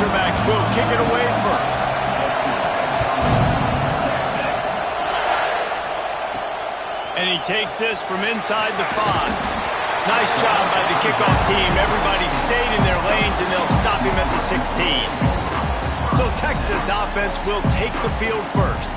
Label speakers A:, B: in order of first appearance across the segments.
A: Razorbacks will kick it away first. And he takes this from inside the 5. Nice job by the kickoff team. Everybody stayed in their lanes, and they'll stop him at the 16. So Texas offense will take the field first.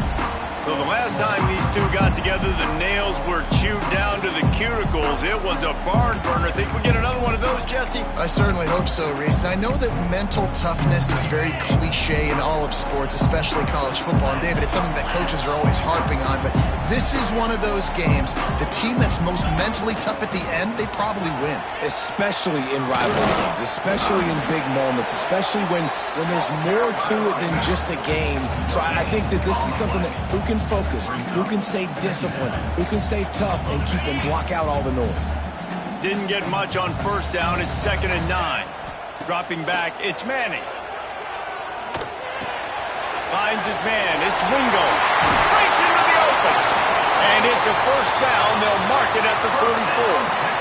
A: So the last time these two got together, the nails were chewed down to the cuticles. It was a barn burner. Think we get another one of those, Jesse?
B: I certainly hope so, Reese. And I know that mental toughness is very cliche in all of sports, especially college football. And David, it's something that coaches are always harping on. But this is one of those games. The team that's most mentally tough at the end, they probably win.
C: Especially in rivalry games, especially in big moments, especially when there's more to it than just a game. So I think that this is something that who can focus, who can stay disciplined, who can stay tough and keep and block out all the noise.
A: Didn't get much on first down. It's 2nd and 9. Dropping back, it's Manning. Finds his man. It's Wingo. Breaks into the open. And it's a first down. They'll mark it at the 44.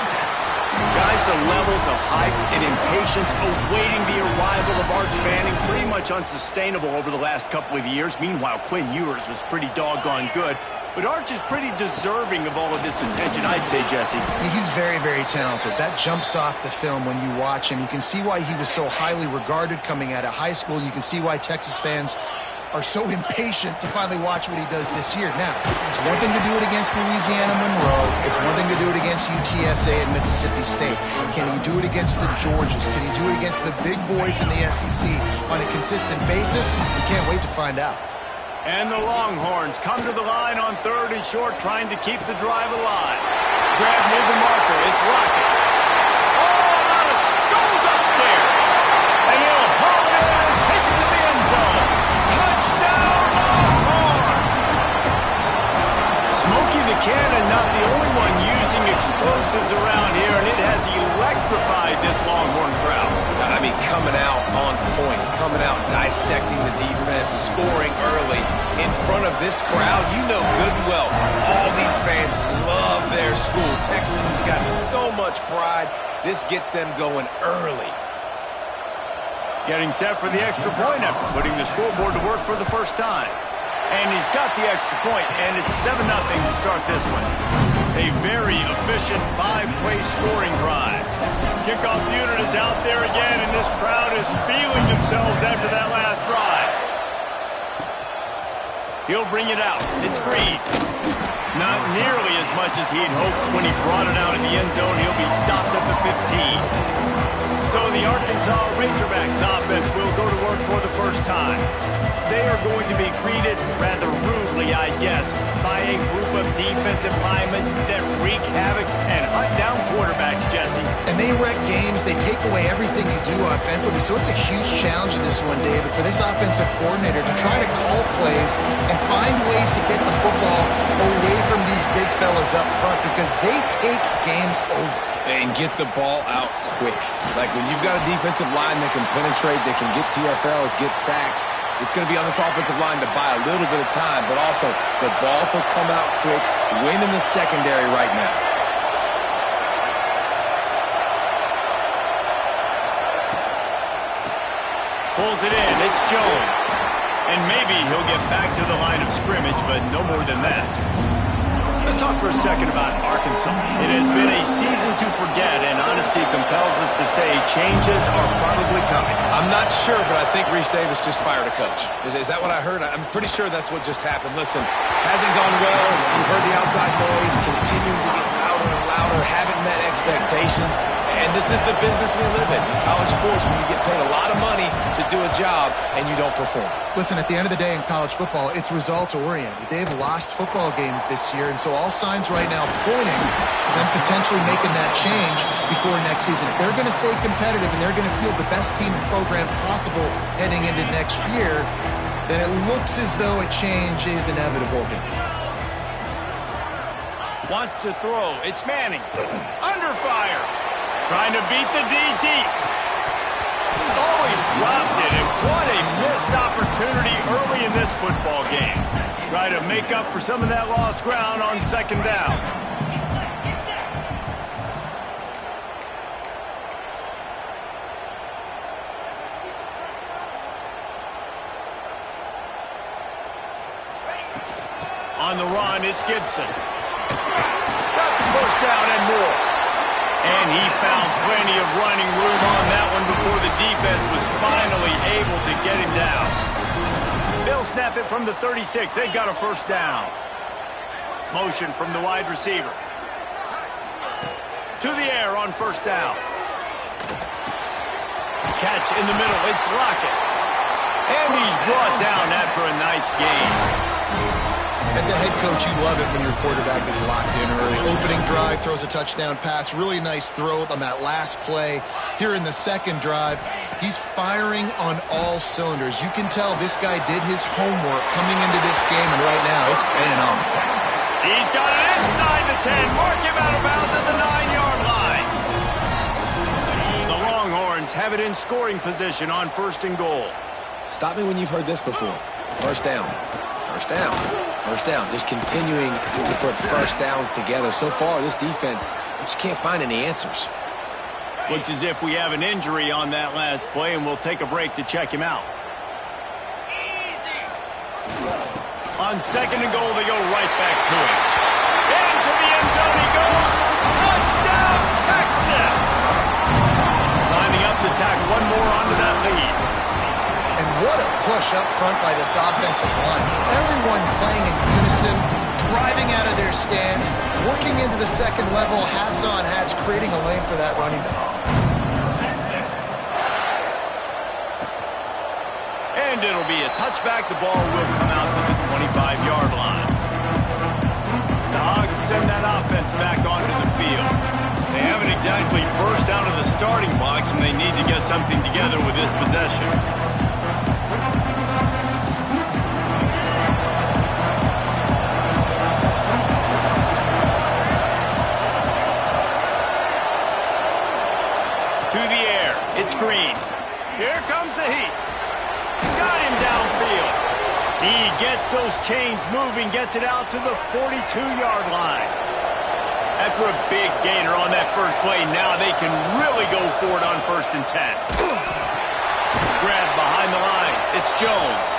A: Guys, the levels of hype and impatience awaiting the arrival of Arch Manning pretty much unsustainable over the last couple of years. Meanwhile, Quinn Ewers was pretty doggone good. But Arch is pretty deserving of all of this attention, I'd say, Jesse.
B: He's very, very talented. That jumps off the film when you watch him. You can see why he was so highly regarded coming out of high school. You can see why Texas fans are so impatient to finally watch what he does this year. Now, it's one thing to do it against Louisiana Monroe. It's one thing to do it against UTSA and Mississippi State. Can he do it against the Georgias? Can he do it against the big boys in the SEC on a consistent basis? We can't wait to find out.
A: And the Longhorns come to the line on 3rd and short, trying to keep the drive alive. Grab near the marker. It's Lockett. Oh, goes upstairs. And he'll haul it in and take it to the end zone. Touchdown, Longhorn! Smokey the Cannon, not the only one using explosives around here, and it has electrified this Longhorn crowd.
C: I mean, coming out on point, coming out dissecting the defense, scoring early in front of this crowd. You know good and well, all these fans love their school. Texas has got so much pride. This gets them going early.
A: Getting set for the extra point after putting the scoreboard to work for the first time. And he's got the extra point, and it's 7-0 to start this one. A very efficient 5-play scoring drive. Kickoff unit is out there again, and this crowd is feeling themselves after that last drive. He'll bring it out. It's Green. Not nearly as much as he'd hoped when he brought it out in the end zone. He'll be stopped at the 15. So the Arkansas Razorbacks offense will go to work for the first time. They are going to be greeted rather rudely, I guess, by a group of defensive linemen that wreak havoc and hunt down quarterbacks, Jesse.
B: And they wreck games. They take away everything you do offensively. So it's a huge challenge in this one, David, for this offensive coordinator to try to call plays and find ways to get the football away from these big fellas up front, because they take games over.
C: And get the ball out quick. Like when you've got a defensive line that can penetrate, that can get TFLs, get sacks, it's going to be on this offensive line to buy a little bit of time, but also the ball to come out quick, win in the secondary right now.
A: Pulls it in. It's Jones. And maybe he'll get back to the line of scrimmage, but no more than that. Let's talk for a second about Arkansas. It has been a season to forget, and honesty compels us to say changes are probably coming.
C: I'm not sure, but I think Reese Davis just fired a coach. Is that what I heard? I'm pretty sure that's what just happened. Listen, hasn't gone well. You've heard the outside noise, continuing to get louder and louder, haven't met expectations. And this is the business we live in college sports, when you get paid a lot of money to do a job and you don't perform.
B: Listen, at the end of the day in college football, it's results-oriented. They've lost football games this year, and so all signs right now pointing to them potentially making that change before next season. If they're going to stay competitive and they're going to field the best team and program possible heading into next year, then it looks as though a change is inevitable.
A: Wants to throw. It's Manning. Under fire. Trying to beat the D deep. Oh, he dropped it, and what a missed opportunity early in this football game. Try to make up for some of that lost ground on 2nd down. On the run, it's Gibson. Got the first down and more. And he found plenty of running room on that one before the defense was finally able to get him down. They'll snap it from the 36. They've got a first down. Motion from the wide receiver. To the air on first down. Catch in the middle. It's Lockett. And he's brought down after a nice gain.
B: As a head coach, you love it when your quarterback is locked in early. Opening drive, throws a touchdown pass. Really nice throw on that last play. Here in the second drive, he's firing on all cylinders. You can tell this guy did his homework coming into this game, and right now it's paying off.
A: He's got it inside the 10. Mark him out of bounds at the 9-yard line. The Longhorns have it in scoring position on first and goal.
C: Stop me when you've heard this before. First down. First down. First down. Just continuing to put first downs together. So far, this defense just can't find any answers.
A: Looks as if we have an injury on that last play, and we'll take a break to check him out. On second and goal, they go right back to him. Into the end zone he goes. Touchdown, Texas! Lining up to tack one more onto that lead.
B: And what a push up front by this offensive line. Everyone playing in unison, driving out of their stance, working into the second level, hats on hats, creating a lane for that running back.
A: And it'll be a touchback. The ball will come out to the 25-yard line. The Hogs send that offense back onto the field. They haven't exactly burst out of the starting box, and they need to get something together with this possession. To the air, it's Green. Here comes the heat. Got him downfield. He gets those chains moving, gets it out to the 42-yard line. After a big gainer on that first play, now they can really go for it on first and 10. Grab behind the line. It's Jones.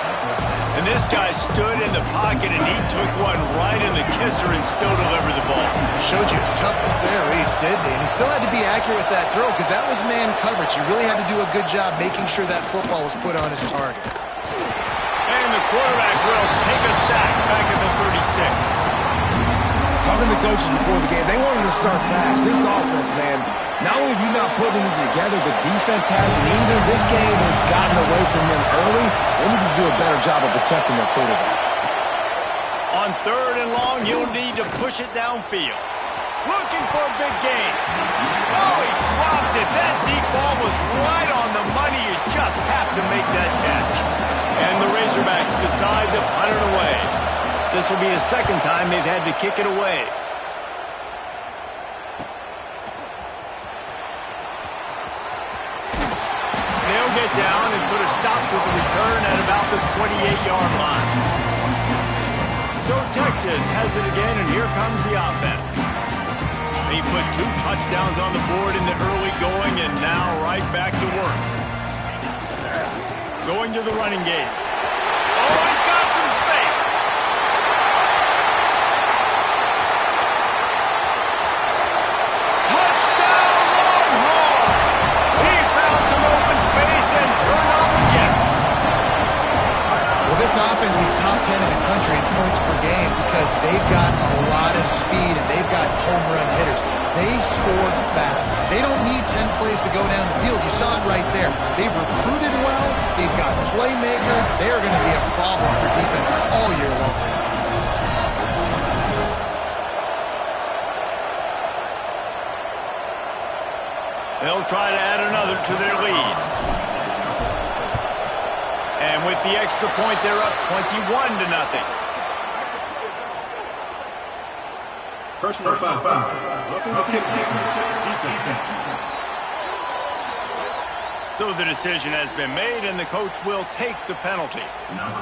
A: And this guy stood in the pocket, and he took one right in the kisser and still delivered the ball.
B: Showed you his toughness there, Reese, didn't he? And he still had to be accurate with that throw because that was man coverage. He really had to do a good job making sure that football was put on his target.
A: And the quarterback will take a sack back at the 36.
C: Talking to coaches before the game, they wanted to start fast. This offense, man, not only have you not put it together, the defense hasn't either. This game has gotten away from them early. They need to do a better job of protecting their quarterback.
A: On third and long, you'll need to push it downfield. Looking for a big gain. Oh, he dropped it. That deep ball was right on the money. You just have to make that catch. And the Razorbacks decide to punt it away. This will be the second time they've had to kick it away. They'll get down and put a stop to the return at about the 28-yard line. So Texas has it again, and here comes the offense. They put 2 touchdowns on the board in the early going, and now right back to work. Going to the running game. Oh, he's got some space. Touchdown, Longhorn! He found some open space and turned on the Jets.
B: Well, this offense is top 10 in the country in points per game because they've got a lot of speed and they've got home run hitters. They score fast. They don't need 10 plays to go down the field. You saw it right there. They've recruited well. They've got playmakers. They're going to be a problem for defenses all year long.
A: They'll try to add another to their lead. And with the extra point, they're up 21-0.
D: Personal foul. Roughing the kick. Defense.
A: So the decision has been made, and the coach will take the penalty.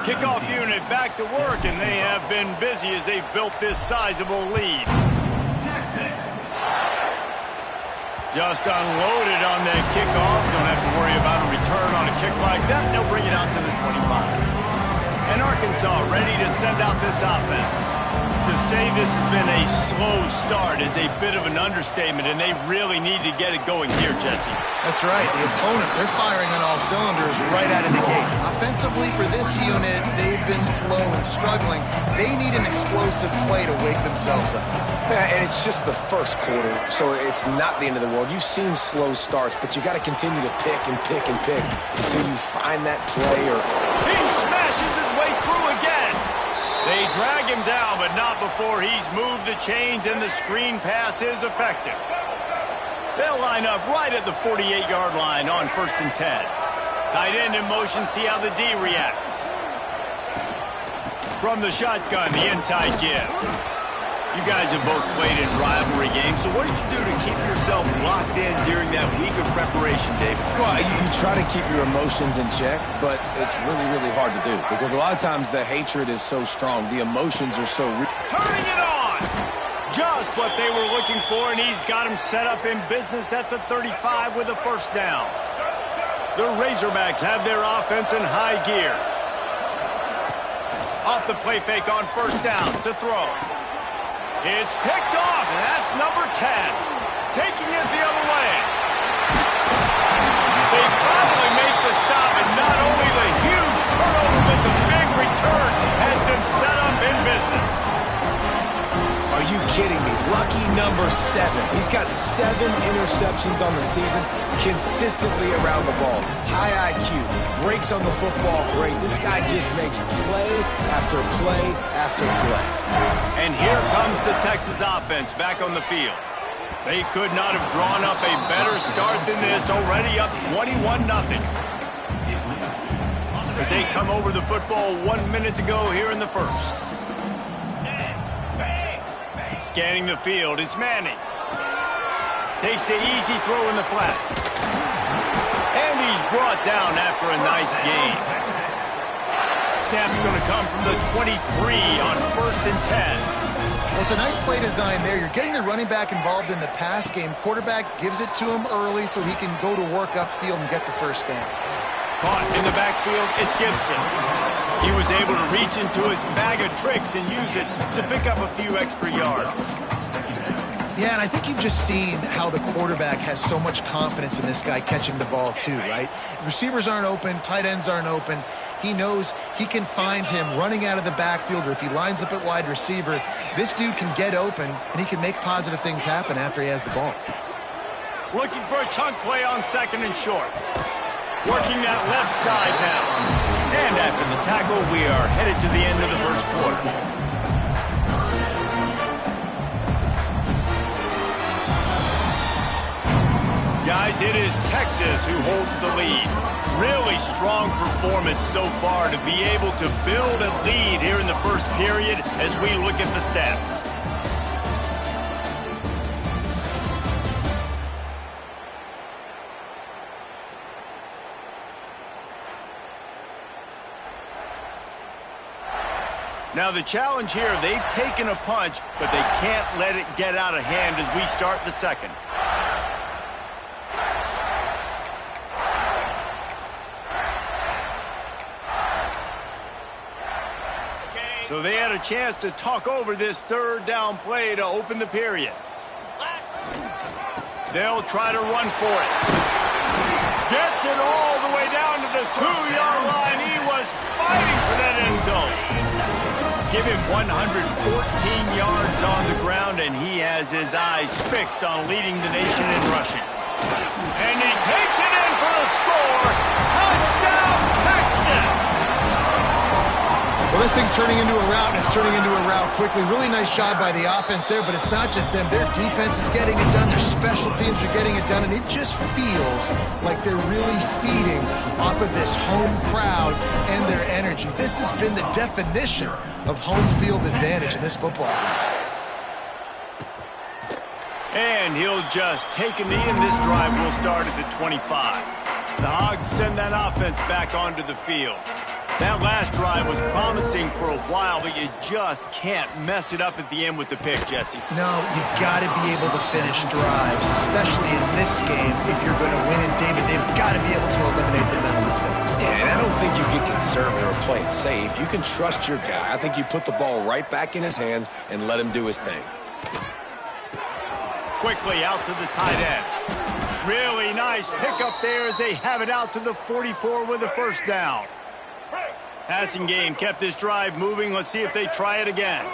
A: Kickoff unit back to work, and they have been busy as they've built this sizable lead. Just unloaded on that kickoff. Don't have to worry about a return on a kick like that. They'll bring it out to the 25. And Arkansas ready to send out this offense. To say this has been a slow start is a bit of an understatement, and they really need to get it going here, Jesse.
B: That's right. The opponent, they're firing on all cylinders right out of the gate. Offensively, for this unit, they've been slow and struggling. They need an explosive play to wake themselves up.
C: Yeah, and it's just the first quarter, so it's not the end of the world. You've seen slow starts, but you got to continue to pick and pick and pick until you find that play. Or
A: he smashes his way through again. They drag him down, but not before he's moved the chains and the screen pass is effective. They'll line up right at the 48-yard line on 1st and 10. Tight end in motion, see how the D reacts. From the shotgun, the inside give. You guys have both played in rivalry games, so what did you do to keep yourself locked in during that week of preparation, David?
C: Well, you try to keep your emotions in check, but it's really, really hard to do because a lot of times the hatred is so strong. The emotions are so real.
A: Turning it on! Just what they were looking for, and he's got him set up in business at the 35 with a first down. The Razorbacks have their offense in high gear. Off the play fake on first down to throw. It's picked off, and that's number 10. Taking it the other way. They probably make the stop, and not only the huge turnover, but the big return has them set up in business.
C: Are you kidding me? Lucky number 7. He's got 7 interceptions on the season, consistently around the ball. High IQ, breaks on the football great. This guy just makes play after play after play.
A: And here comes the Texas offense back on the field. They could not have drawn up a better start than this, already up 21-0. As they come over the football 1 minute to go here in the first. Scanning the field, it's Manning. Takes the easy throw in the flat. And he's brought down after a nice gain. Snap's going to come from the 23 on 1st and 10.
B: Well, it's a nice play design there. You're getting the running back involved in the pass game. Quarterback gives it to him early so he can go to work upfield and get the first down.
A: Caught in the backfield, it's Gibson. He was able to reach into his bag of tricks and use it to pick up a few extra yards.
B: Yeah, and I think you've just seen how the quarterback has so much confidence in this guy catching the ball too, right? Receivers aren't open, tight ends aren't open. He knows he can find him running out of the backfield, or if he lines up at wide receiver, this dude can get open, and he can make positive things happen after he has the ball.
A: Looking for a chunk play on 2nd and short. Working that left side now. And after the tackle, we are headed to the end of the first quarter. Guys, it is Texas who holds the lead. Really strong performance so far to be able to build a lead here in the first period as we look at the stats. Now the challenge here, they've taken a punch, but they can't let it get out of hand as we start the second. So they had a chance to talk over this 3rd down play to open the period. They'll try to run for it. Gets it all the way down to the 2-yard line. He was fighting for that end zone. Give him 114 yards on the ground, and he has his eyes fixed on leading the nation in rushing. And he takes it in for the score. Touchdown, Texas!
B: Well, this thing's turning into a rout, and it's turning into a rout quickly. Really nice job by the offense there, but it's not just them. Their defense is getting it done. Their special teams are getting it done, and it just feels like they're really feeding off of this home crowd and their energy. This has been the definition of home field advantage in this football game.
A: And he'll just take a knee, and this drive will start at the 25. The Hogs send that offense back onto the field. That last drive was promising for a while, but you just can't mess it up at the end with the pick, Jesse.
B: No, you've got to be able to finish drives, especially in this game. If you're going to win, and David, they've got to be able to eliminate the mental mistakes.
C: Yeah, and I don't think you get conservative or play it safe, you can trust your guy. I think you put the ball right back in his hands and let him do his thing.
A: Quickly out to the tight end. Really nice pickup there as they have it out to the 44 with a first down. Passing game kept this drive moving. Let's see if they try it again.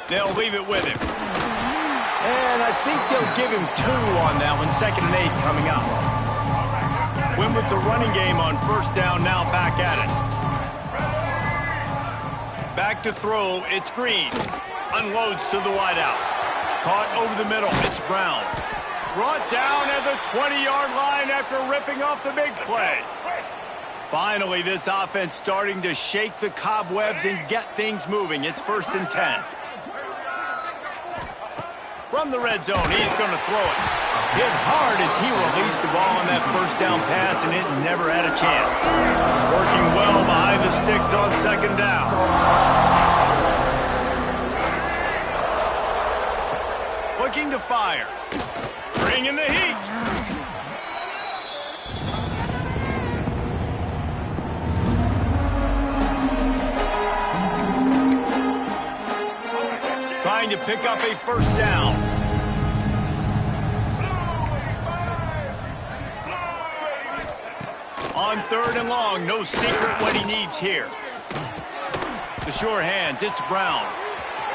A: They'll leave it with him. And I think they'll give him 2 on that one. 2nd and 8 coming up. Win with the running game on first down, now back at it. Back to throw, it's Green. Unloads to the wideout. Caught over the middle, it's Brown. Brought down at the 20-yard line after ripping off the big play. Finally, this offense starting to shake the cobwebs and get things moving. It's 1st and 10. From the red zone, he's going to throw it. Hit hard as he released the ball on that first down pass, and it never had a chance. Working well behind the sticks on 2nd down. Looking to fire. Bringing the heat. Trying to pick up a first down. On 3rd and long, no secret what he needs here. The sure hands, it's Brown.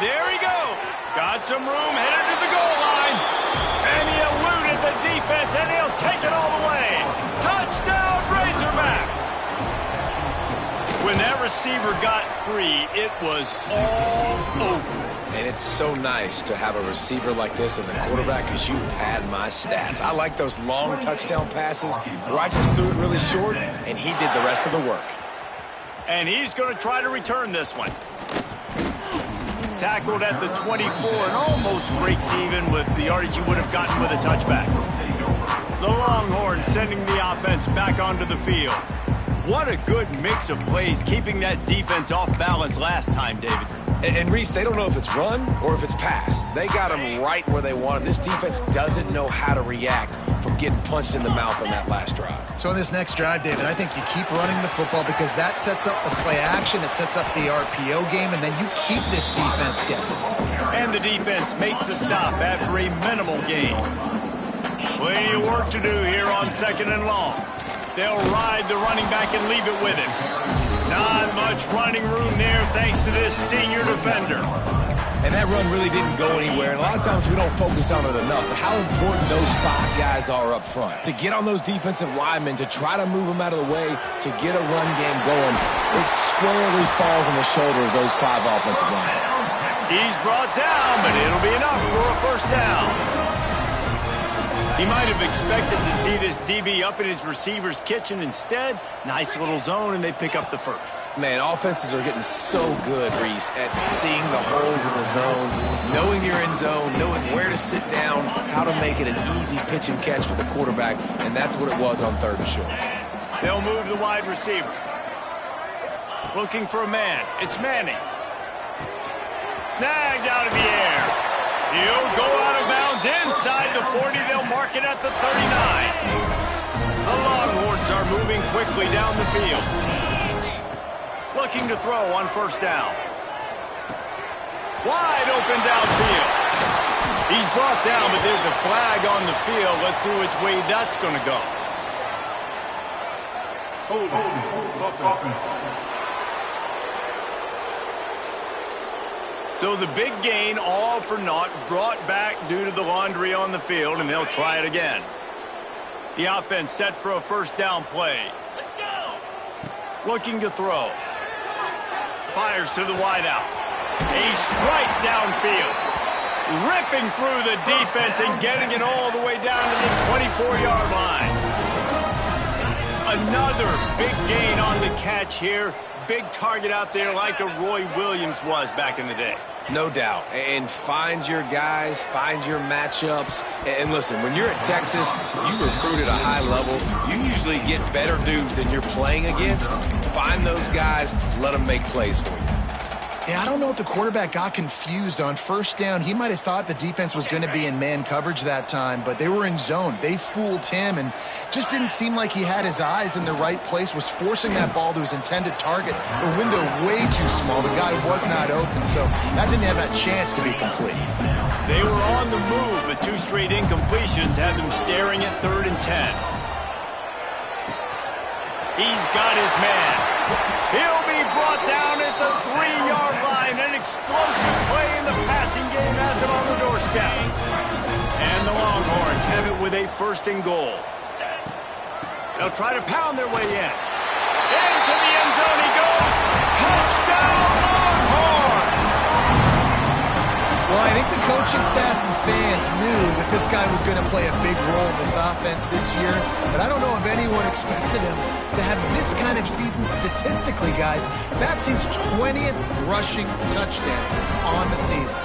A: There he goes. Got some room, headed to the goal line. And he eluded the defense, and he'll take it all the way. Touchdown, Razorbacks. When that receiver got free, it was all over.
C: And it's so nice to have a receiver like this as a quarterback because you pad my stats. I like those long touchdown passes where I just threw it really short, and he did the rest of the work.
A: And he's going to try to return this one. Tackled at the 24 and almost breaks even with the yardage he would have gotten with a touchback. The Longhorns sending the offense back onto the field. What a good mix of plays, keeping that defense off balance last time, David.
C: And Reese, they don't know if it's run or if it's pass. They got them right where they want them. This defense doesn't know how to react from getting punched in the mouth on that last drive.
B: So in this next drive, David, I think you keep running the football because that sets up the play action, it sets up the RPO game, and then you keep this defense guessing.
A: And the defense makes the stop after a minimal gain. Plenty of work to do here on 2nd and long. They'll ride the running back and leave it with him. Not much running room there thanks to this senior defender.
C: And that run really didn't go anywhere. And a lot of times we don't focus on it enough. But how important those 5 guys are up front. To get on those defensive linemen, to try to move them out of the way, to get a run game going, it squarely falls on the shoulder of those 5 offensive linemen.
A: He's brought down, but it'll be enough for a first down. He might have expected to see this DB up in his receiver's kitchen. Instead, nice little zone, and they pick up the first.
C: Man, offenses are getting so good, Reese, at seeing the holes in the zone, knowing you're in zone, knowing where to sit down, how to make it an easy pitch and catch for the quarterback, and that's what it was on 3rd and short.
A: They'll move the wide receiver. Looking for a man. It's Manning. Snagged out of the air. He'll go out of bounds inside the 40. They'll mark it at the 39. The Longhorns are moving quickly down the field. Looking to throw on first down. Wide open downfield. He's brought down, but there's a flag on the field. Let's see which way that's going to go. So the big gain, all for naught, brought back due to the laundry on the field, and they'll try it again. The offense set for a first down play. Let's go. Looking to throw. Fires to the wideout. A strike downfield. Ripping through the defense and getting it all the way down to the 24-yard line. Another big gain on the catch here. Big target out there like a Roy Williams was back in the day.
C: No doubt. And find your guys, find your matchups. And listen, when you're at Texas, you recruit at a high level. You usually get better dudes than you're playing against. Find those guys, let them make plays for you.
B: Yeah, I don't know if the quarterback got confused on first down. He might have thought the defense was going to be in man coverage that time, but they were in zone. They fooled him and just didn't seem like he had his eyes in the right place, was forcing that ball to his intended target. The window way too small. The guy was not open, so that didn't have that chance to be complete.
A: They were on the move, but 2 straight incompletions had them staring at 3rd and 10. He's got his man. He'll be brought down at the 3-yard line. An explosive play in the passing game has him on the doorstep. And the Longhorns have it with a 1st and goal. They'll try to pound their way in. Into the end zone he goes. Touchdown, Longhorns!
B: Well, I think the coaching staff and fans knew that this guy was going to play a big role in this offense this year, but I don't know if anyone expected him to have this kind of season statistically, guys. That's his 20th rushing touchdown on the season.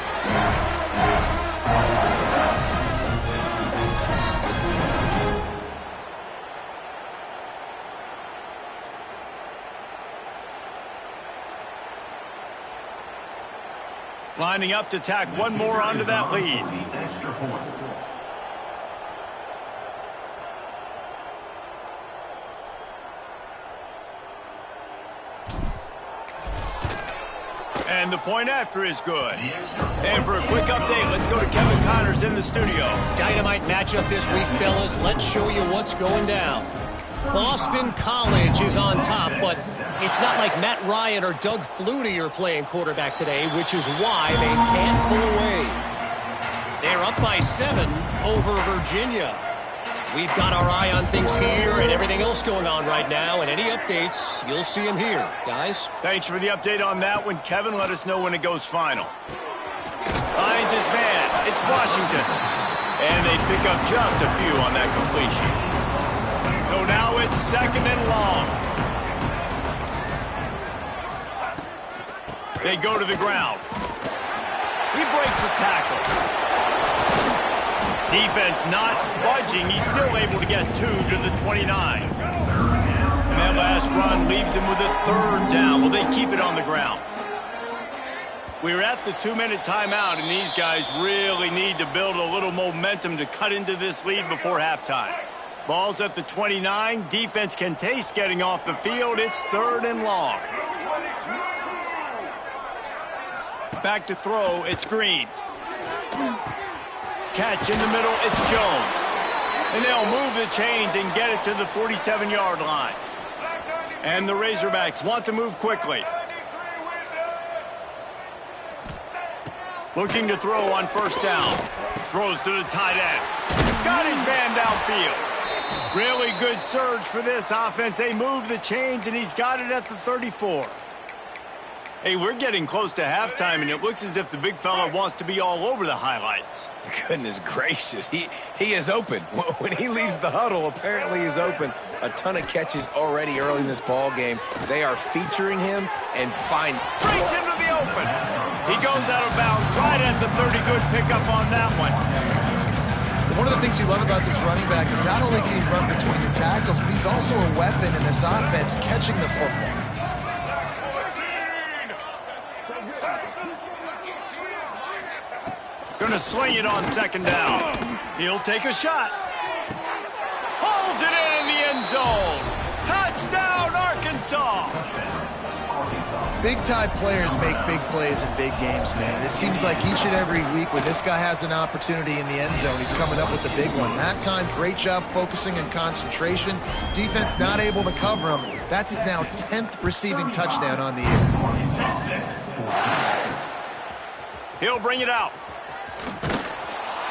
A: Lining up to tack one more onto that lead. And the point after is good. And for a quick update, let's go to Kevin Connors in the studio.
E: Dynamite matchup this week, fellas. Let's show you what's going down. Boston College is on top, but it's not like Matt Ryan or Doug Flutie are playing quarterback today, which is why they can't pull away. They're up by 7 over Virginia. We've got our eye on things here and everything else going on right now, and any updates, you'll see them here, guys.
A: Thanks for the update on that one, Kevin. Let us know when it goes final. Finds his man. It's Washington. And they pick up just a few on that completion. So now it's 2nd and long. They go to the ground. He breaks a tackle. Defense not budging. He's still able to get 2 to the 29. And that last run leaves him with a 3rd down. Well, they keep it on the ground. We're at the 2-minute timeout, and these guys really need to build a little momentum to cut into this lead before halftime. Ball's at the 29. Defense can taste getting off the field. It's 3rd and long. Back to throw. It's Green. Catch in the middle. It's Jones. And they'll move the chains and get it to the 47-yard line. And the Razorbacks want to move quickly. Looking to throw on 1st down. Throws to the tight end. Got his man downfield. Really good surge for this offense. They move the chains, and he's got it at the 34. Hey, we're getting close to halftime, and it looks as if the big fella wants to be all over the highlights.
C: Goodness gracious, he is open. When he leaves the huddle, apparently he's open. A ton of catches already early in this ball game. They are featuring him and find...
A: Breaks into the open. He goes out of bounds right at the 30. Good pickup on that one.
B: One of the things you love about this running back is not only can he run between the tackles, but he's also a weapon in this offense catching the football.
A: Gonna sling it on 2nd down. He'll take a shot. Pulls it in the end zone. Touchdown, Arkansas.
B: Big-time players make big plays in big games, man. It seems like each and every week when this guy has an opportunity in the end zone, he's coming up with the big one. That time, great job focusing and concentration. Defense not able to cover him. That's his now 10th receiving touchdown on the year.
A: He'll bring it out.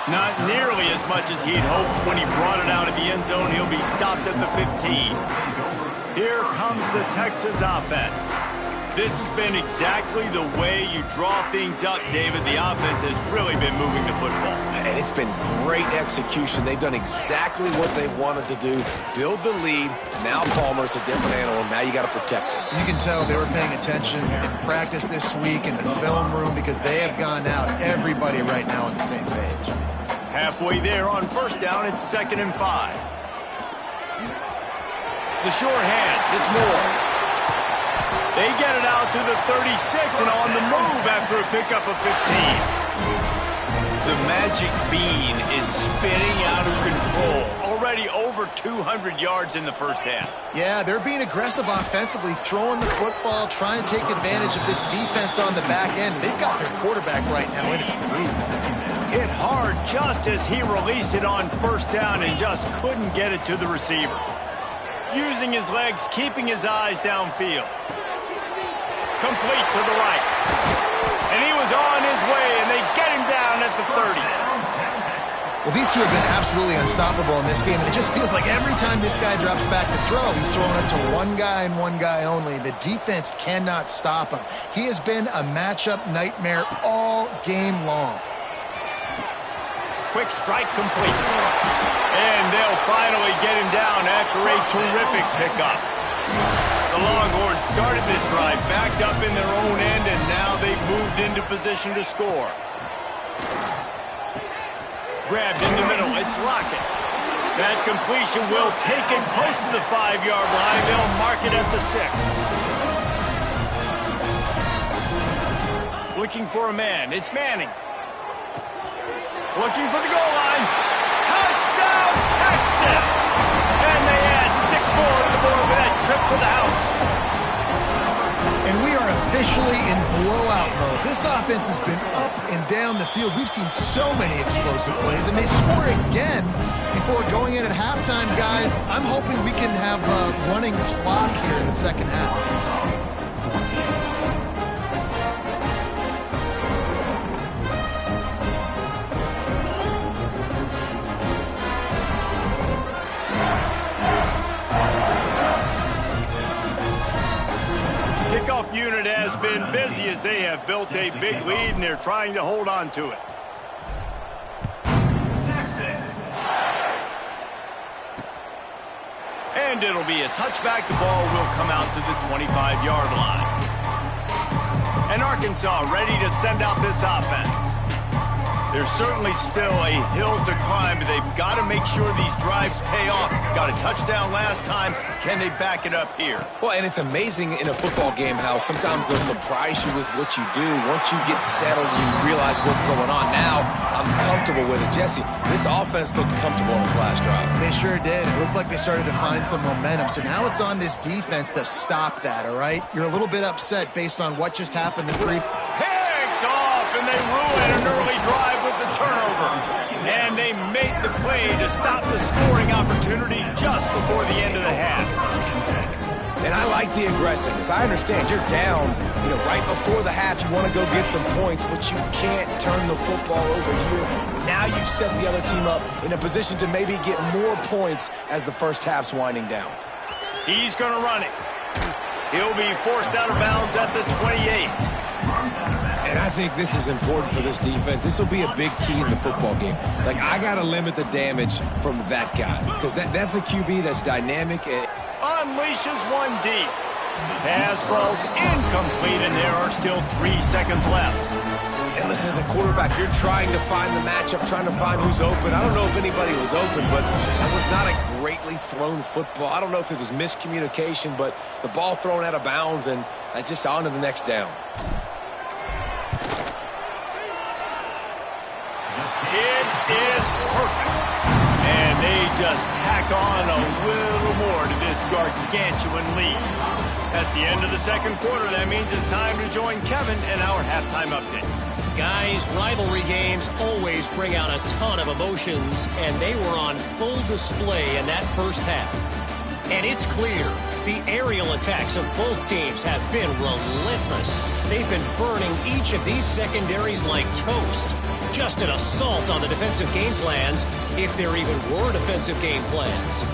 A: Not nearly as much as he'd hoped when he brought it out of the end zone. He'll be stopped at the 15. Here comes the Texas offense. This has been exactly the way you draw things up, David. The offense has really been moving the football.
C: And it's been great execution. They've done exactly what they've wanted to do. Build the lead. Now Palmer's a different animal. Now you got to protect him.
B: You can tell they were paying attention in practice this week in the film room because they have gone out. Everybody right now on the same page.
A: Halfway there on 1st down, it's 2nd and 5. The sure hands, it's Moore. They get it out to the 36 and on the move after a pickup of 15. The magic bean is spinning out of control. Already over 200 yards in the first half.
B: Yeah, they're being aggressive offensively, throwing the football, trying to take advantage of this defense on the back end. They've got their quarterback right now in a groove.
A: Hit hard just as he released it on first down and just couldn't get it to the receiver. Using his legs, keeping his eyes downfield. Complete to the right. And he was on his way, and they get him down at the 30.
B: Well, these two have been absolutely unstoppable in this game, and it just feels like every time this guy drops back to throw, he's throwing it to one guy and one guy only. The defense cannot stop him. He has been a matchup nightmare all game long.
A: Quick strike complete. And they'll finally get him down after a terrific pickup. The Longhorns started this drive backed up in their own end, and now they've moved into position to score. Grabbed in the middle. It's Lockett. That completion will take it close to the 5-yard line. They'll mark it at the 6. Looking for a man. It's Manning. Looking for the goal line. Touchdown, Texas! And they add 6 more to the board with that trip to the house.
B: And we are officially in blowout mode. This offense has been up and down the field. We've seen so many explosive plays, and they score again before going in at halftime, guys. I'm hoping we can have a running clock here in the second half.
A: Kickoff unit has been busy as they have built a big lead, and they're trying to hold on to it. Texas. And it'll be a touchback. The ball will come out to the 25-yard line. And Arkansas ready to send out this offense. There's certainly still a hill to climb, but they've got to make sure these drives pay off. Got a touchdown last time. Can they back it up here?
C: Well, and it's amazing in a football game how sometimes they'll surprise you with what you do. Once you get settled, you realize what's going on. Now, I'm comfortable with it. Jesse, this offense looked comfortable in this last drive.
B: They sure did. It looked like they started to find some momentum. So now it's on this defense to stop that, all right? You're a little bit upset based on what just happened.
A: Picked off, and they ruin an early drive with the turnover. And they made the play to stop the scoring opportunity just before the end of the half.
C: And I like the aggressiveness. I understand you're down, right before the half. You want to go get some points, but you can't turn the football over here. Now you've set the other team up in a position to maybe get more points as the first half's winding down.
A: He's going to run it. He'll be forced out of bounds at the 28.
C: And I think this is important for this defense. This will be a big key in the football game. Like, I got to limit the damage from that guy because that's a QB that's dynamic.
A: Unleashes one deep. Pass falls incomplete, and there are still 3 seconds left.
C: And listen, as a quarterback, you're trying to find the matchup, trying to find who's open. I don't know if anybody was open, but that was not a greatly thrown football. I don't know if it was miscommunication, but the ball thrown out of bounds and just on to the next down.
A: It is perfect. And they just tack on a little more to this gargantuan lead. That's the end of the second quarter. That means it's time to join Kevin and our halftime update.
E: Guys, rivalry games always bring out a ton of emotions, and they were on full display in that first half. And it's clear, the aerial attacks of both teams have been relentless. They've been burning each of these secondaries like toast. Just an assault on the defensive game plans, if there even were defensive game plans.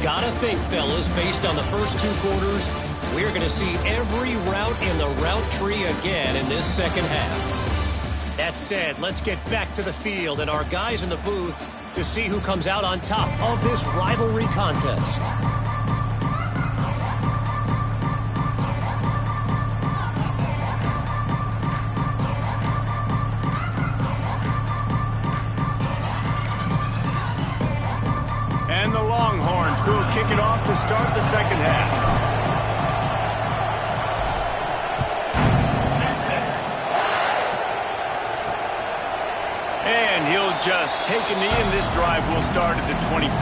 E: Gotta think, fellas, based on the first 2 quarters, we're going to see every route in the route tree again in this second half. That said, let's get back to the field and our guys in the booth to see who comes out on top of this rivalry contest.
A: And the Longhorns will kick it off to start the second half. And he'll just take a knee, and this drive will start at the 25.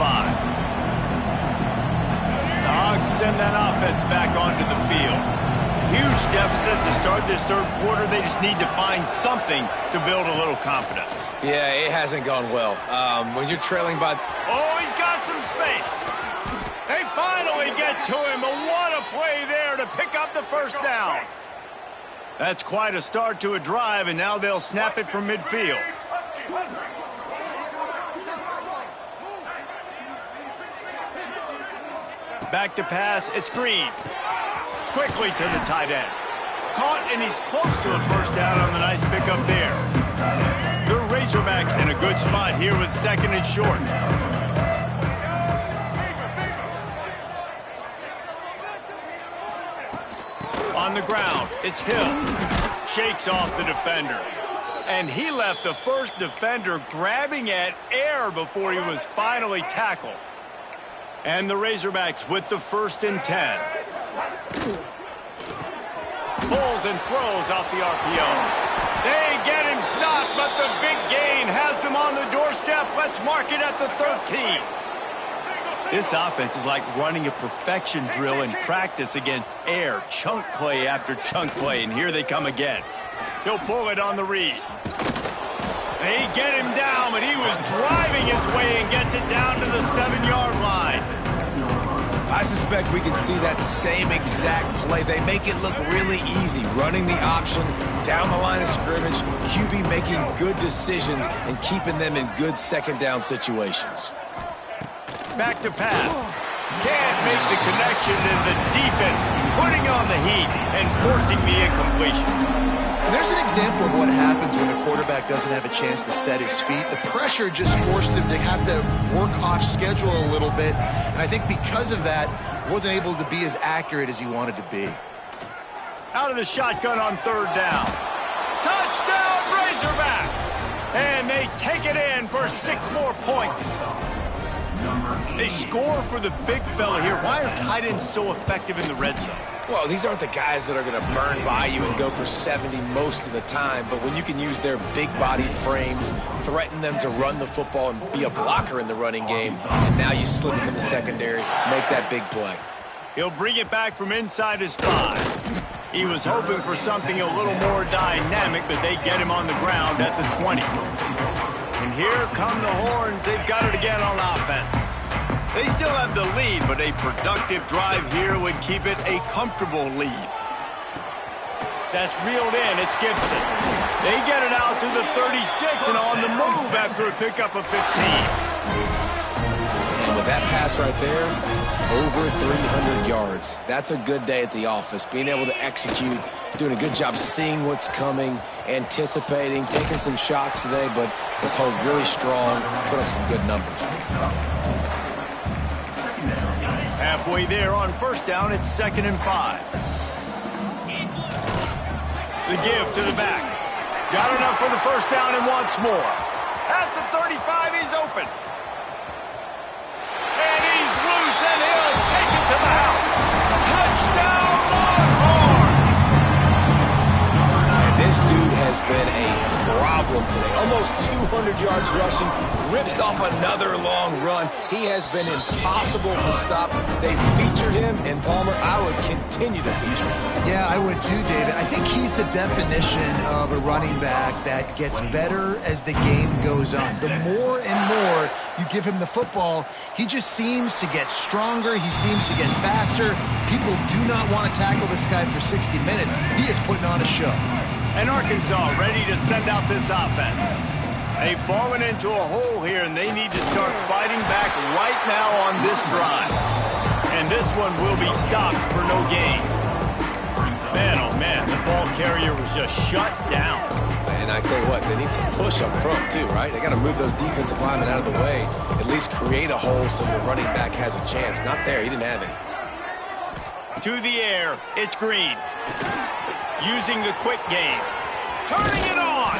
A: The Hogs send that offense back onto the field. Huge deficit to start this third quarter. They just need to find something to build a little confidence.
C: Yeah, it hasn't gone well. When you're trailing by...
A: Oh, he's got some space. They finally get to him, but what a play there to pick up the first down. That's quite a start to a drive, and now they'll snap it from midfield. Back to pass, it's Green. Quickly to the tight end. Caught, and he's close to a first down on the nice pickup there. The Razorbacks in a good spot here with second and short. On the ground, it's Hill. Shakes off the defender. And he left the first defender grabbing at air before he was finally tackled. And the Razorbacks with the 1st and 10. Pulls and throws off the RPO. They get him stopped, but the big gain has them on the doorstep. Let's mark it at the 13. This offense is like running a perfection drill in practice against air. Chunk play after chunk play, and here they come again. He'll pull it on the read. They get him down, but he was driving his way and gets it down to the 7-yard line.
C: I suspect we can see that same exact play. They make it look really easy, running the option down the line of scrimmage, QB making good decisions and keeping them in good second down situations.
A: Back to pass. Can't make the connection, and the defense putting on the heat and forcing the incompletion.
B: And there's an example of what happens when the quarterback doesn't have a chance to set his feet. The pressure just forced him to have to work off schedule a little bit. And I think because of that, wasn't able to be as accurate as he wanted to be.
A: Out of the shotgun on 3rd down. Touchdown, Razorbacks! And they take it in for 6 more points. They score for the big fella here. Why are tight ends so effective in the red zone?
C: Well, these aren't the guys that are going to burn by you and go for 70 most of the time, but when you can use their big-bodied frames, threaten them to run the football and be a blocker in the running game, and now you slip them in the secondary, make that big play.
A: He'll bring it back from inside his 5. He was hoping for something a little more dynamic, but they get him on the ground at the 20. And here come the horns. They've got it again on offense. They still have the lead, but a productive drive here would keep it a comfortable lead. That's reeled in. It's Gibson. They get it out to the 36 and on the move after a pickup of 15.
C: And with that pass right there, over 300 yards. That's a good day at the office. Being able to execute, doing a good job seeing what's coming, anticipating, taking some shots today, but this hold really strong, put up some good numbers.
A: Halfway there on 1st down, it's 2nd and 5. The give to the back. Got enough for the 1st down and wants more. At the 35, he's open. And he's loose, and he'll take it to the house. Touchdown, Longhorns!
C: And this dude has been a problem today. Almost 200 yards rushing, rips off another long run. He has been impossible to stop. They featured him, and Palmer, I would continue to feature him.
B: Yeah, I would too, David. I think he's the definition of a running back that gets better as the game goes on. The more and more you give him the football, he just seems to get stronger. He seems to get faster. People do not want to tackle this guy for 60 minutes. He is putting on a show.
A: And Arkansas ready to send out this offense. They've fallen into a hole here, and they need to start fighting back right now on this drive. And this one will be stopped for no gain. Man, oh man, the ball carrier was just shut down.
C: And I tell you what, they need some push up front too, right? They got to move those defensive linemen out of the way, at least create a hole so your running back has a chance. Not there, he didn't have any.
A: To the air, it's Green. Using the quick game. Turning it on!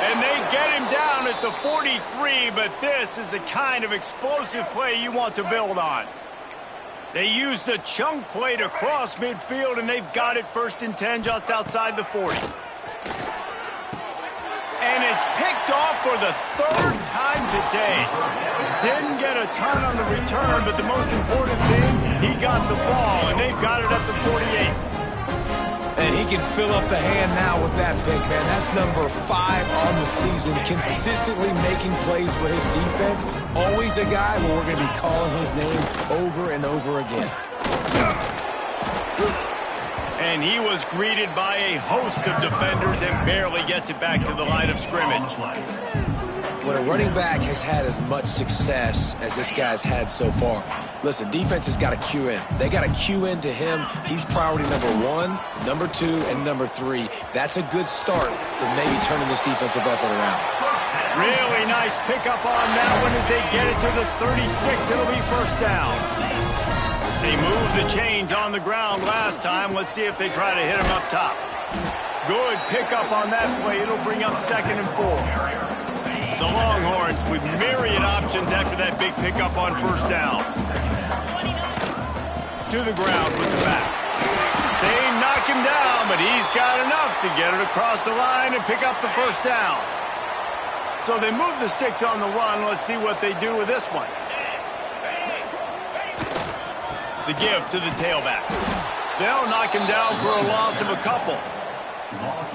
A: And they get him down at the 43, but this is the kind of explosive play you want to build on. They use the chunk play to cross midfield, and they've got it 1st and 10 just outside the 40. And it's picked off for the third time today. Didn't get a ton on the return, but the most important thing, he got the ball, and they've got it at the 48.
C: And he can fill up the hand now with that pick, man. That's number 5 on the season, consistently making plays for his defense. Always a guy where we're going to be calling his name over and over again.
A: And he was greeted by a host of defenders and barely gets it back to the line of scrimmage.
C: When a running back has had as much success as this guy's had so far, listen, defense has got to cue in. They got to cue in to him. He's priority number 1, number 2, and number 3. That's a good start to maybe turning this defensive effort around.
A: Really nice pickup on that one as they get it to the 36. It'll be first down. They moved the chains on the ground last time. Let's see if they try to hit him up top. Good pickup on that play. It'll bring up 2nd and 4. The Longhorns with myriad options after that big pickup on first down. To the ground with the back. They knock him down, but he's got enough to get it across the line and pick up the first down. So they move the sticks on the run. Let's see what they do with this one. The give to the tailback. They'll knock him down for a loss of a couple.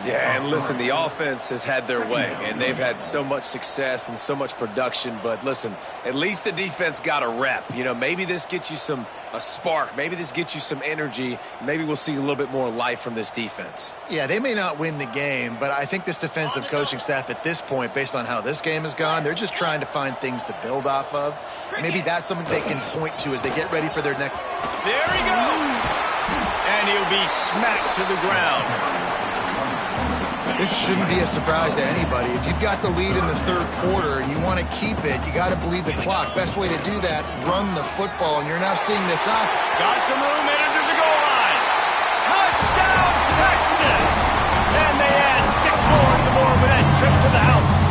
C: Yeah, and listen, the offense has had their way, and they've had so much success and so much production. But listen, at least the defense got a rep. You know, maybe this gets you a spark. Maybe this gets you some energy. Maybe we'll see a little bit more life from this defense.
B: Yeah, they may not win the game, but I think this defensive coaching staff at this point, based on how this game has gone, they're just trying to find things to build off of. Maybe that's something they can point to as they get ready for their next.
A: There he goes! And he'll be smacked to the ground.
B: This shouldn't be a surprise to anybody. If you've got the lead in the third quarter and you want to keep it, you got to bleed the clock. Best way to do that, run the football, and you're now seeing this up.
A: Got some room, headed to the goal line. Touchdown, Texas! And they add 6 more to the board with that trip to the house.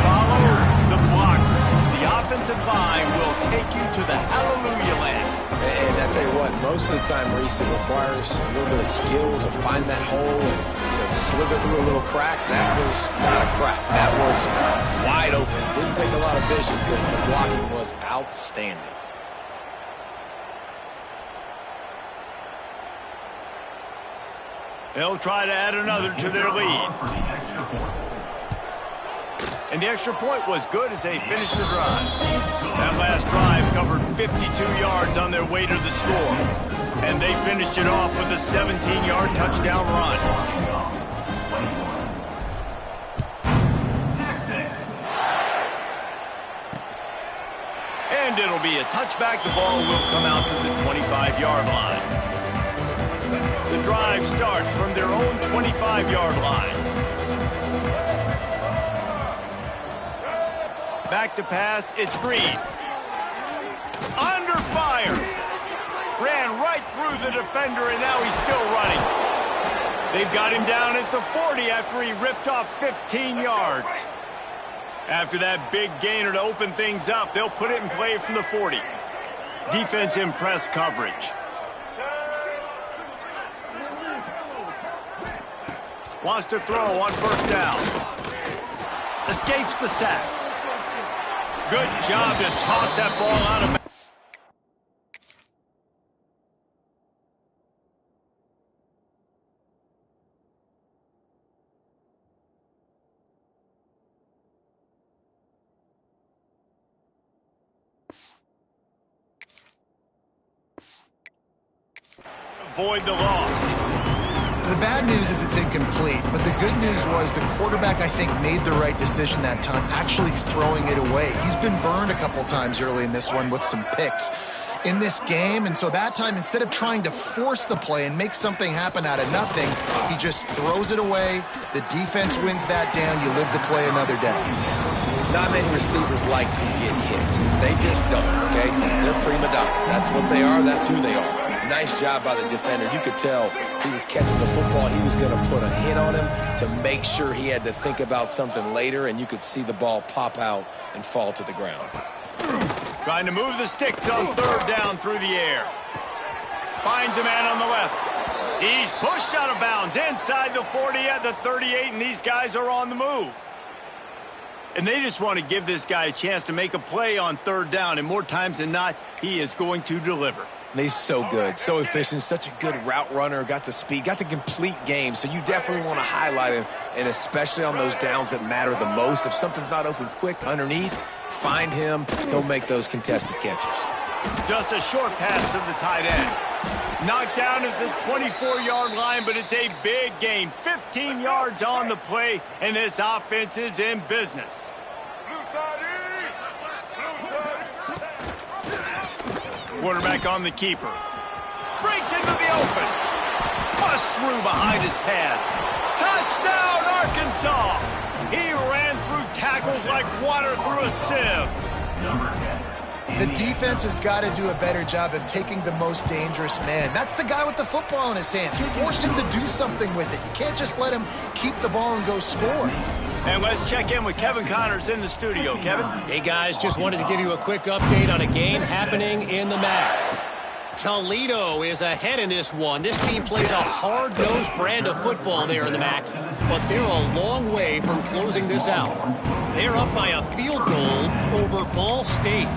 A: Follow the blockers. The offensive line will take you to the hallelujah land.
C: And I tell you what, most of the time, Reese, it requires a little bit of skill to find that hole and slither through a little crack. That was not a crack. That was wide open. Didn't take a lot of vision because the blocking was outstanding.
A: They'll try to add another to their lead. And the extra point was good as they finished the drive. That last drive covered 52 yards on their way to the score. And they finished it off with a 17-yard touchdown run. And it'll be a touchback. The ball will come out to the 25-yard line. The drive starts from their own 25-yard line. Back to pass, it's Green. Under fire. Ran right through the defender, and now he's still running. They've got him down at the 40 after he ripped off 15 yards. After that big gainer to open things up, they'll put it in play from the 40. Defense in press coverage. Wants to throw on first down. Escapes the sack. Good job to toss that ball out of bounds. Avoid the loss.
B: The bad news is it's incomplete, but the good news was the quarterback, I think, made the right decision that time, actually throwing it away. He's been burned a couple times early in this one with some picks in this game, and so that time, instead of trying to force the play and make something happen out of nothing, he just throws it away. The defense wins that down. You live to play another day.
C: Not many receivers like to get hit. They just don't, okay? They're prima donnas. That's what they are. That's who they are. Nice job by the defender. You could tell he was catching the football. He was going to put a hit on him to make sure he had to think about something later, and you could see the ball pop out and fall to the ground.
A: Trying to move the sticks on third down through the air. Finds a man on the left. He's pushed out of bounds inside the 40 at the 38, and these guys are on the move. And they just want to give this guy a chance to make a play on third down, and more times than not, he is going to deliver.
C: He's so good, so efficient, such a good route runner, got the speed, got the complete game, so you definitely want to highlight him, and especially on those downs that matter the most. If something's not open quick underneath, find him, he'll make those contested catches.
A: Just a short pass to the tight end. Knocked down at the 24-yard line, but it's a big gain. 15 yards on the play, and this offense is in business. Quarterback on the keeper. Breaks into the open. Bust through behind his pad. Touchdown, Arkansas! He ran through tackles like water through a sieve.
B: The defense has got to do a better job of taking the most dangerous man. That's the guy with the football in his hands. Force him to do something with it. You can't just let him keep the ball and go score.
A: And let's check in with Kevin Connors in the studio. Kevin?
E: Hey, guys, just wanted to give you a quick update on a game happening in the MAC. Toledo is ahead in this one. This team plays a hard-nosed brand of football there in the MAC, but they're a long way from closing this out. They're up by a field goal over Ball State.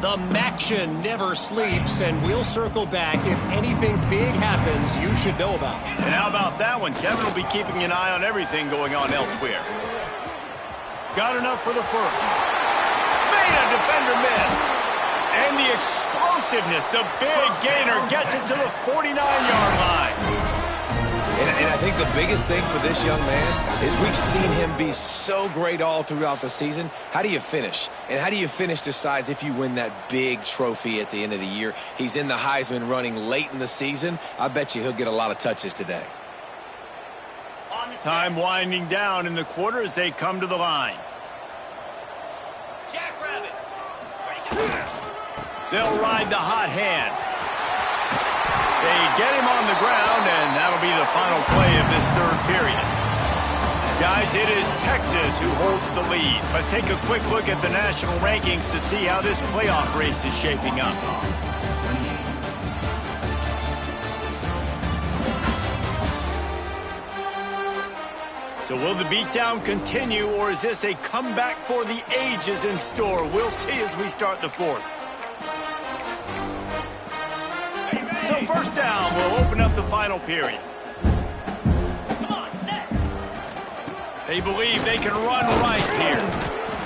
E: The MACtion never sleeps, and we'll circle back if anything big happens you should know about.
A: And how about that one? Kevin will be keeping an eye on everything going on elsewhere. Got enough for the first. Made a defender miss. And the explosiveness, the big gainer gets it to the 49-yard line.
C: And I think the biggest thing for this young man is we've seen him be so great all throughout the season. How do you finish? And how do you finish decides if you win that big trophy at the end of the year. He's in the Heisman running late in the season. I bet you he'll get a lot of touches today.
A: Time winding down in the quarter as they come to the line. They'll ride the hot hand. They get him on the ground, and that'll be the final play of this third period. Guys, it is Texas who holds the lead. Let's take a quick look at the national rankings to see how this playoff race is shaping up. So will the beatdown continue, or is this a comeback for the ages in store? We'll see as we start the fourth. So first down, we'll open up the final period. They believe they can run right here.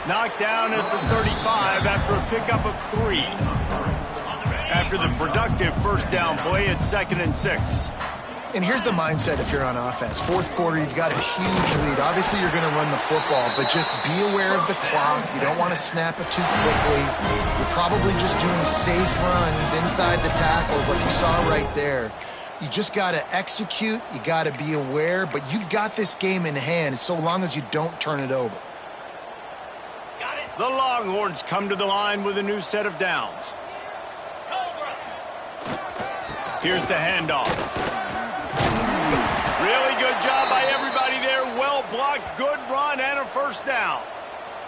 A: Knocked down at the 35 after a pickup of 3. After the productive first down play, it's 2nd and 6.
B: And here's the mindset if you're on offense. Fourth quarter, you've got a huge lead. Obviously, you're going to run the football, but just be aware of the clock. You don't want to snap it too quickly. You're probably just doing safe runs inside the tackles like you saw right there. You just got to execute. You got to be aware, but you've got this game in hand so long as you don't turn it over.
A: The Longhorns come to the line with a new set of downs. Here's the handoff. Really good job by everybody there. Well blocked, good run, and a first down.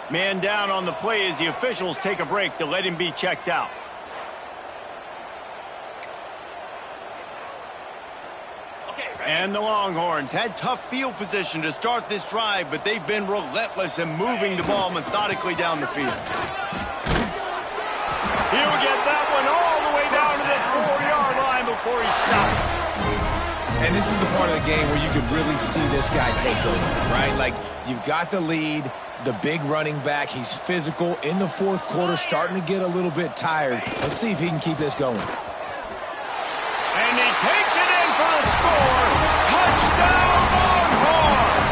A: Man down on the play as the officials take a break to let him be checked out. And the Longhorns had tough field position to start this drive, but they've been relentless in moving the ball methodically down the field. He'll get that one all the way down to the 4-yard line before he stops.
C: And this is the part of the game where you could really see this guy take over, right? Like, you've got the lead, the big running back. He's physical in the fourth quarter, starting to get a little bit tired. Let's see if he can keep this going.
A: And he takes it in for the score. Touchdown, Longhorns!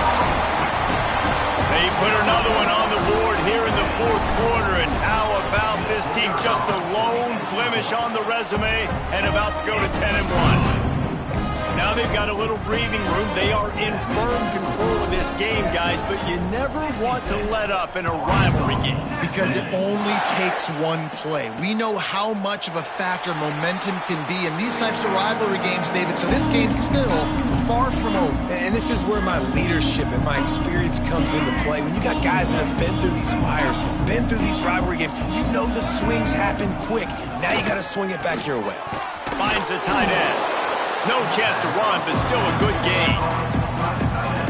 A: They put another one on the board here in the fourth quarter. And how about this team? Just a lone blemish on the resume and about to go to 10-1. Now they've got a little breathing room. They are in firm control of this game, guys, but you never want to let up in a rivalry game.
B: Because it only takes one play. We know how much of a factor momentum can be in these types of rivalry games, David, so this game's still far from over.
C: And this is where my leadership and my experience comes into play. When you got guys that have been through these fires, been through these rivalry games, you know the swings happen quick. Now you got to swing it back your way.
A: Finds the tight end. No chance to run, but still a good gain.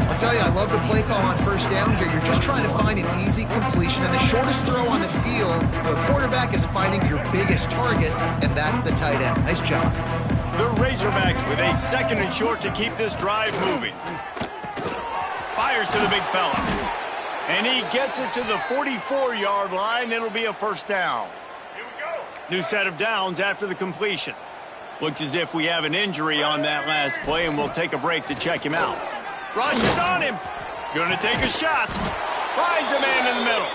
B: I'll tell you, I love the play call on first down here. You're just trying to find an easy completion, and the shortest throw on the field for a quarterback is finding your biggest target, and that's the tight end. Nice job.
A: The Razorbacks with a 2nd and short to keep this drive moving. Fires to the big fella. And he gets it to the 44-yard line. It'll be a first down. New set of downs after the completion. Looks as if we have an injury on that last play, and we'll take a break to check him out. Rush is on him. Gonna take a shot. Finds a man in the middle.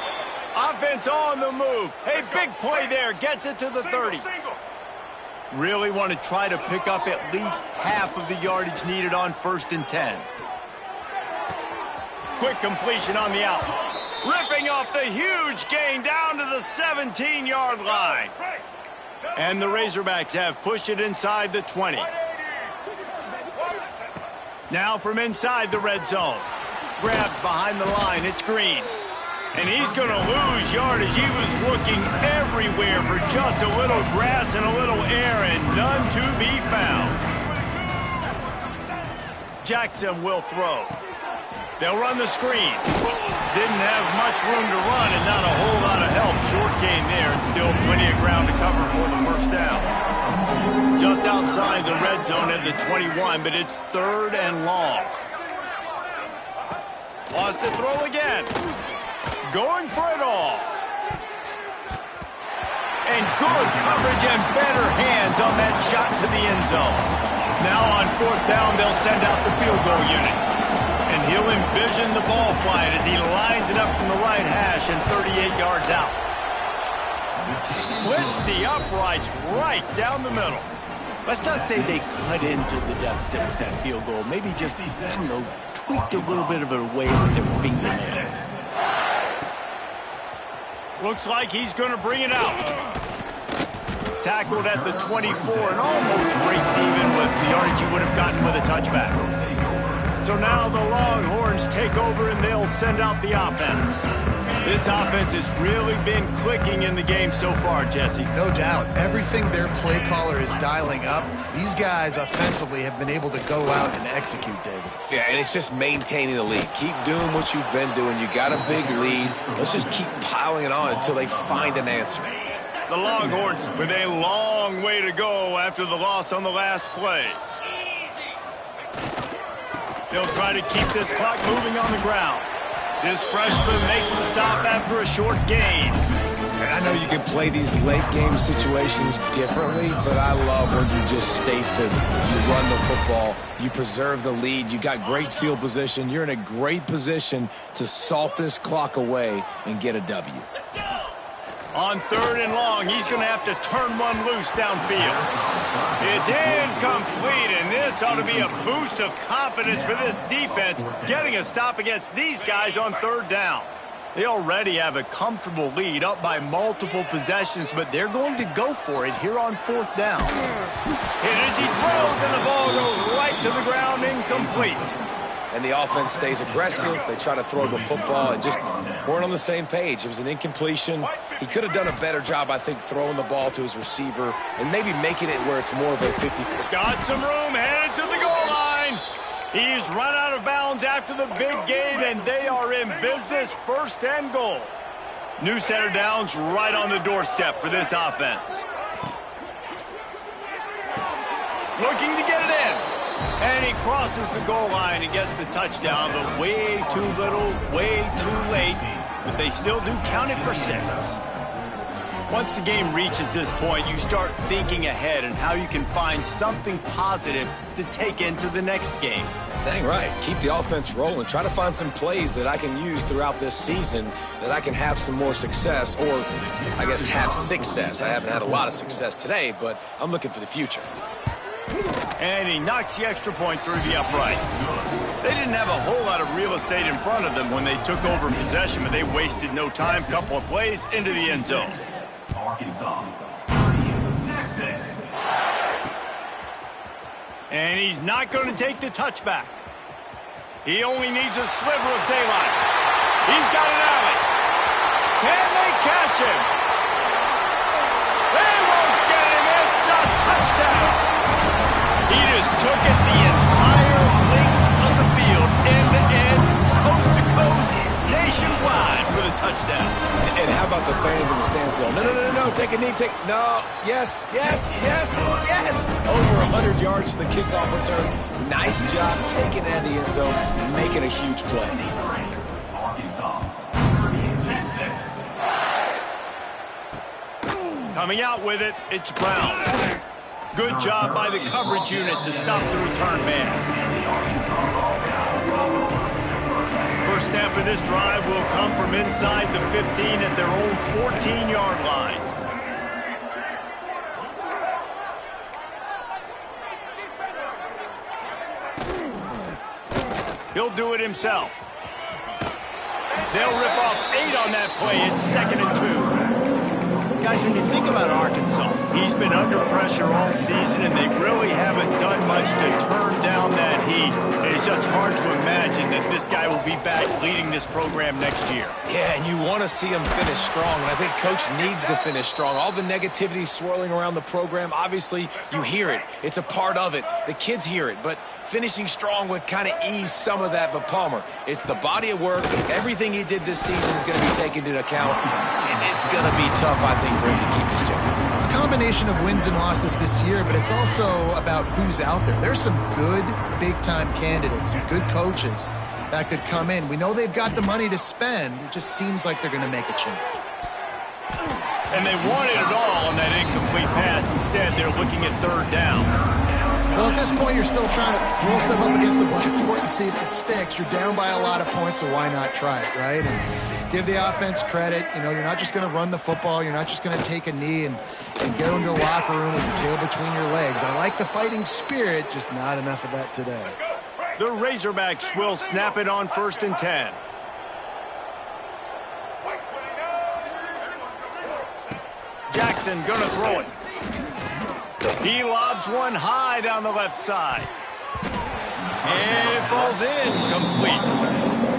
A: Offense on the move. Hey, big play there. Gets it to the 30. Really want to try to pick up at least half of the yardage needed on 1st and 10. Quick completion on the out. Ripping off the huge gain down to the 17-yard line. And the Razorbacks have pushed it inside the 20. Now from inside the red zone. Grabbed behind the line. It's Green. And he's going to lose yardage. He was looking everywhere for just a little grass and a little air, and none to be found. Jackson will throw. They'll run the screen. Didn't have much room to run and not a whole lot of help. Short gain there, and still plenty of ground to cover for the first down. Just outside the red zone at the 21, but it's 3rd and long. Lost to throw again. Going for it all. And good coverage and better hands on that shot to the end zone. Now on 4th down, they'll send out the field goal unit. And he'll envision the ball flying as he lines it up from the right hash and 38 yards out. Splits the uprights right down the middle. Let's not say they cut into the deficit with that field goal. Maybe just, I don't know, tweaked a little bit of it away with their fingernails. Looks like he's going to bring it out. Tackled at the 24 and almost breaks even with the yardage he would have gotten with a touchback. So now the Longhorns take over and they'll send out the offense. This offense has really been clicking in the game so far, Jesse.
B: No doubt. Everything their play caller is dialing up, these guys offensively have been able to go out and execute, David.
C: Yeah, and it's just maintaining the lead. Keep doing what you've been doing. You got a big lead. Let's just keep piling it on until they find an answer.
A: The Longhorns with a long way to go after the loss on the last play. They'll try to keep this clock moving on the ground. This freshman makes the stop after a short gain.
C: And I know you can play these late game situations differently, but I love when you just stay physical. You run the football, you preserve the lead, you got great field position. You're in a great position to salt this clock away and get a W.
A: On 3rd and long, he's going to have to turn one loose downfield. It's incomplete, and this ought to be a boost of confidence for this defense, getting a stop against these guys on 3rd down. They already have a comfortable lead up by multiple possessions, but they're going to go for it here on 4th down. Hit as he throws, and the ball goes right to the ground, incomplete.
C: And the offense stays aggressive. They try to throw the football and just weren't on the same page. It was an incompletion. He could have done a better job, I think, throwing the ball to his receiver and maybe making it where it's more of a 50.
A: Got some room, headed to the goal line. He's run out of bounds after the big gain, and they are in business, 1st and goal. New set of downs right on the doorstep for this offense. Looking to get it in. And he crosses the goal line and gets the touchdown, but way too little, way too late. But they still do count it for 6. Once the game reaches this point, you start thinking ahead and how you can find something positive to take into the next game.
C: Dang right. Keep the offense rolling. Try to find some plays that I can use throughout this season that I can have some more success, or I guess have success. I haven't had a lot of success today, but I'm looking for the future.
A: And he knocks the extra point through the uprights. They didn't have a whole lot of real estate in front of them when they took over possession, but they wasted no time. Couple of plays into the end zone. And he's not going to take the touchback. He only needs a sliver of daylight. He's got an alley. Can they catch him? They won't get him. It's a touchdown. He just took it the entire length of the field, end-to-end, coast-to-coast, nationwide for the touchdown.
C: And how about the fans in the stands going, no, no, no, no, take a knee, no, yes, yes, yes, yes. Over 100 yards to the kickoff return. Nice job taking that in the end zone, making a huge play.
A: Coming out with it, it's Brown. Good job by the coverage unit to stop the return man. First snap of this drive will come from inside the 15 at their own 14-yard line. He'll do it himself. They'll rip off 8 on that play. It's 2nd and 2. Guys, when you think about Arkansas, he's been under pressure all season, and they really haven't done much to turn down that heat. And it's just hard to imagine that this guy will be back leading this program next year.
C: Yeah, and you want to see him finish strong, and I think Coach needs to finish strong. All the negativity swirling around the program, obviously, you hear it. It's a part of it. The kids hear it, but finishing strong would kind of ease some of that. But Palmer, it's the body of work. Everything he did this season is going to be taken into account, and it's going to be tough, I think, for him to keep his job.
B: It's a combination of wins and losses this year, but it's also about who's out there. There's some good big-time candidates, some good coaches that could come in. We know they've got the money to spend. It just seems like they're going to make a change.
A: And they wanted it all on that incomplete pass. Instead, they're looking at 3rd down.
B: Well, at this point, you're still trying to throw stuff up against the blackboard and see if it sticks. You're down by a lot of points, so why not try it, right? And give the offense credit. You know, you're not just going to run the football. You're not just going to take a knee and go into the locker room with your tail between your legs. I like the fighting spirit, just not enough of that today.
A: The Razorbacks will snap it on 1st and 10. Jackson gonna throw it. He lobs one high down the left side. And it falls in, complete.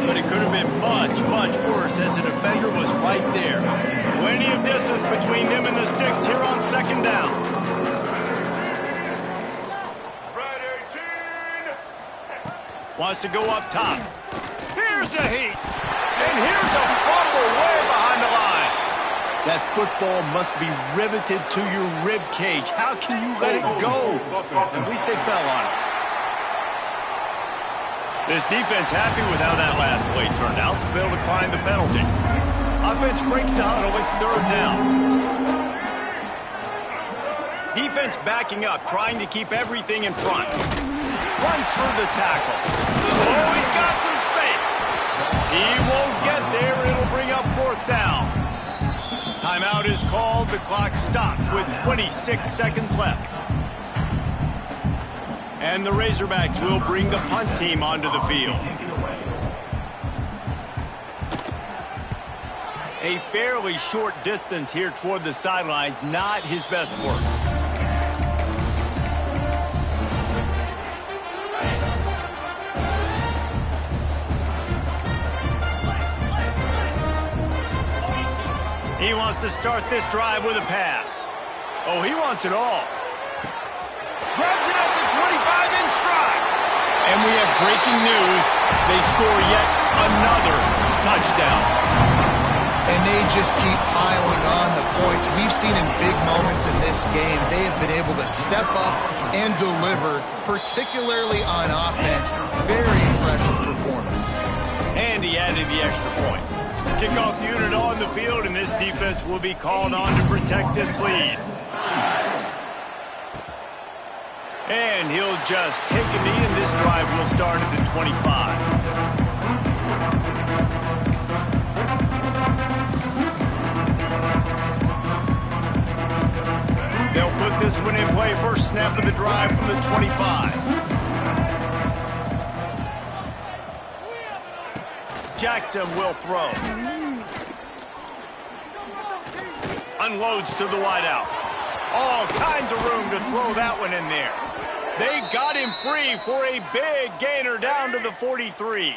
A: But it could have been much, much worse as the defender was right there. Plenty of distance between them and the sticks here on 2nd down. Wants to go up top. Here's a heat. And here's a fumble way behind the line. That football must be riveted to your rib cage. How can you let it go? At least they fell on it. This defense happy with how that last play turned out, so they'll decline the penalty. Offense breaks the huddle. It's 3rd down. Defense backing up, trying to keep everything in front. Runs through the tackle. Oh, he's got some space. He won't get there. It'll bring up 4th down. Timeout is called. The clock stopped with 26 seconds left. And the Razorbacks will bring the punt team onto the field. A fairly short distance here toward the sidelines. Not his best work. He wants to start this drive with a pass. Oh, he wants it all. Grabs it at the 25 in stride. And we have breaking news. They score yet another touchdown.
B: And they just keep piling on the points. We've seen in big moments in this game, they have been able to step up and deliver, particularly on offense. Very impressive performance.
A: And he added the extra point. Kickoff unit on the field, and this defense will be called on to protect this lead. And he'll just take a knee, and this drive will start at the 25. They'll put this one in play. First snap of the drive from the 25. Jackson will throw. Unloads to the wideout. All kinds of room to throw that one in there. They got him free for a big gainer down to the 43.